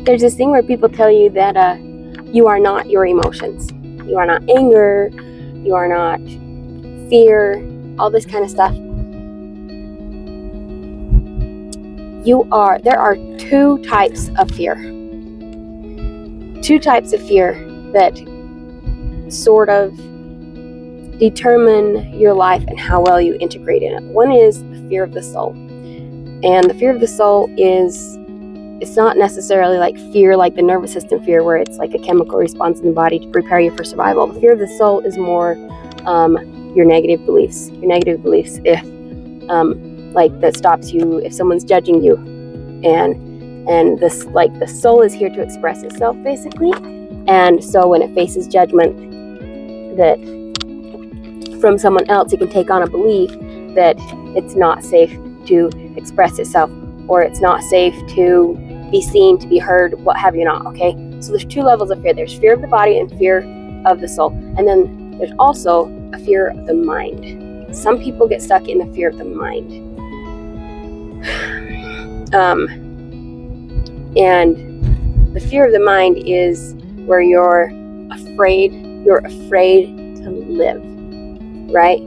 there's this thing where people tell you that you are not your emotions. You are not anger. You are not fear. All this kind of stuff. There are two types of fear. Two types of fear that sort of determine your life and how well you integrate in it. One is the fear of the soul. And the fear of the soul it's not necessarily like fear, like the nervous system fear, where it's like a chemical response in the body to prepare you for survival. The fear of the soul is more your negative beliefs. Your negative beliefs, if like that stops you if someone's judging you, and this, like, the soul is here to express itself basically. And so when it faces judgment that from someone else, it can take on a belief that it's not safe to express itself, or it's not safe to be seen, to be heard, what have you not. Okay, so there's two levels of fear. There's fear of the body and fear of the soul, and then there's also a fear of the mind. Some people get stuck in the fear of the mind. And the fear of the mind is where you're afraid to live, right?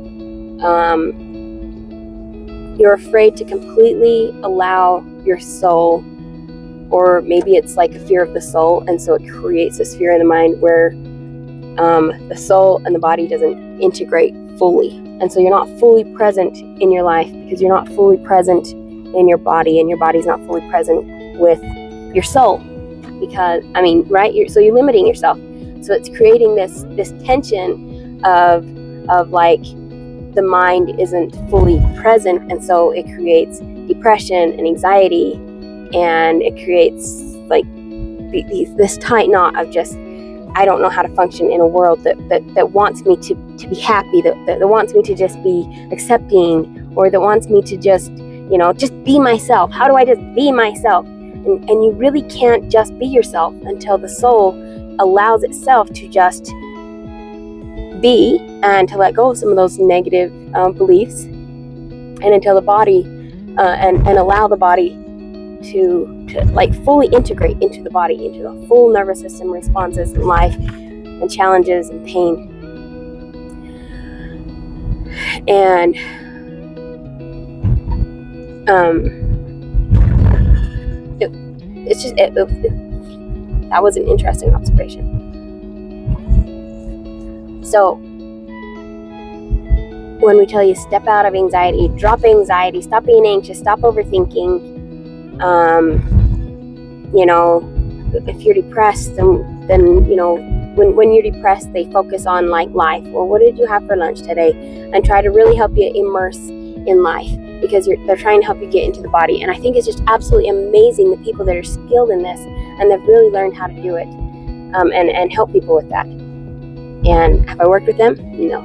You're afraid to completely allow your soul, or maybe it's like a fear of the soul, and so it creates this fear in the mind where the soul and the body doesn't integrate fully. And so you're not fully present in your life because you're not fully present in your body, and your body's not fully present with your soul, because right, so you're limiting yourself. So it's creating this tension of like the mind isn't fully present, and so it creates depression and anxiety, and it creates like this tight knot of just, I don't know how to function in a world that wants me to be happy, that wants me to just be accepting, or that wants me to just be myself. How do I just be myself? And you really can't just be yourself until the soul allows itself to just be, and to let go of some of those negative beliefs, and until the body and allow the body to like fully integrate into the body, into the full nervous system responses in life and challenges and pain. And that was an interesting observation. So when we tell you step out of anxiety, drop anxiety, stop being anxious, stop overthinking, if you're depressed, then when you're depressed, they focus on like life, or what did you have for lunch today, and try to really help you immerse in life, because they're trying to help you get into the body. And I think it's just absolutely amazing, the people that are skilled in this and they've really learned how to do it, and help people with that. And have I worked with them? No,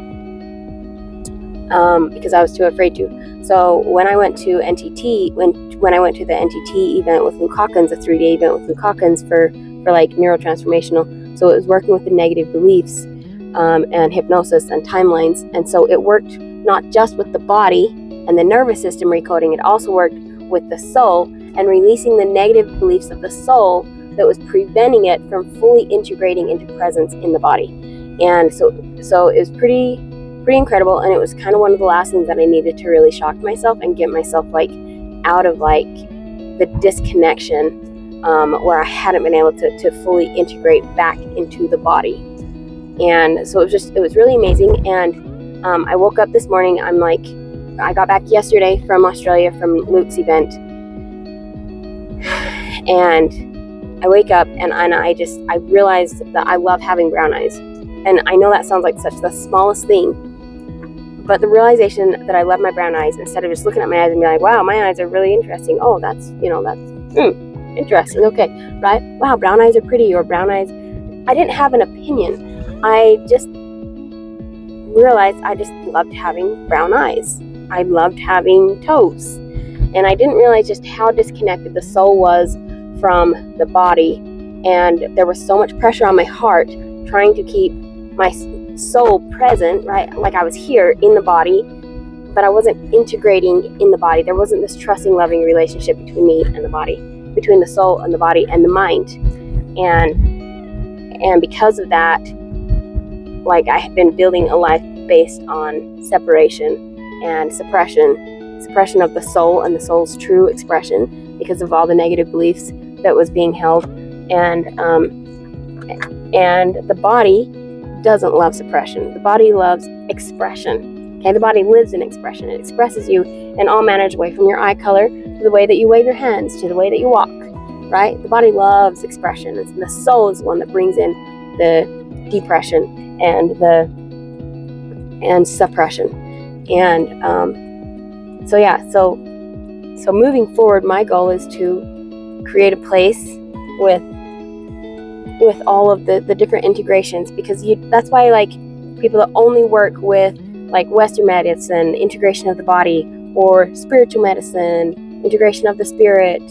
because I was too afraid to. So when I went to NTT, when I went to the NTT event with Luke Hawkins, a 3-day event with Luke Hawkins for like neurotransformational, so it was working with the negative beliefs and hypnosis and timelines. And so it worked not just with the body and the nervous system recoding, it also worked with the soul and releasing the negative beliefs of the soul that was preventing it from fully integrating into presence in the body. And so it was pretty incredible, and it was kind of one of the last things that I needed to really shock myself and get myself like out of like the disconnection where I hadn't been able to fully integrate back into the body. And so it was really amazing. And I woke up this morning, I got back yesterday from Australia from Luke's event, and I wake up and I realized that I love having brown eyes. And I know that sounds like such the smallest thing, but the realization that I love my brown eyes, instead of just looking at my eyes and being like, wow, my eyes are really interesting. Oh, that's interesting. Okay, right? Wow, brown eyes are pretty, or brown eyes. I didn't have an opinion. I just realized I just loved having brown eyes. I loved having toes. And I didn't realize just how disconnected the soul was from the body. And there was so much pressure on my heart trying to keep my soul present, right? Like I was here in the body, but I wasn't integrating in the body. There wasn't this trusting, loving relationship between me and the body. between the soul and the body and the mind. And because of that, like, I have been building a life based on separation and suppression of the soul and the soul's true expression because of all the negative beliefs that was being held. And the body doesn't love suppression. The body loves expression. Okay, the body lives in expression. It expresses you in all manners of ways, from your eye color to the way that you wave your hands to the way that you walk. Right? The body loves expression, and the soul is the one that brings in the depression and suppression. And so moving forward, my goal is to create a place with all of the different integrations, because that's why, like, people that only work with like Western medicine, integration of the body, or spiritual medicine, integration of the spirit,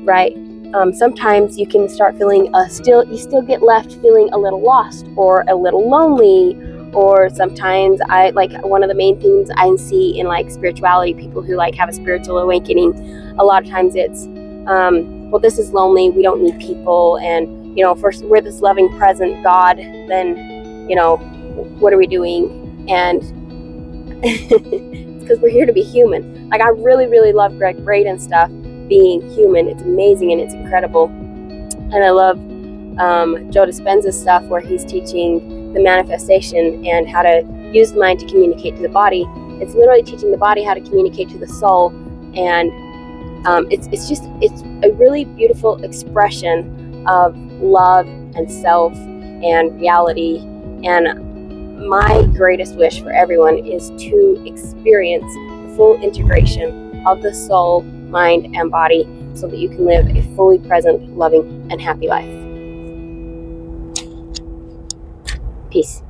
right? Sometimes you can start feeling you still get left feeling a little lost or a little lonely. Or sometimes one of the main things I see in like spirituality, people who like have a spiritual awakening, a lot of times it's, well, this is lonely, we don't need people, and if we're this loving present God, then what are we doing? And it's because we're here to be human. Like, I really, really love Greg Braden's stuff, being human. It's amazing and it's incredible. And I love Joe Dispenza's stuff, where he's teaching the manifestation and how to use the mind to communicate to the body. It's literally teaching the body how to communicate to the soul, and it's a really beautiful expression of love and self and reality. And my greatest wish for everyone is to experience the full integration of the soul, mind, and body, so that you can live a fully present, loving, and happy life. Peace.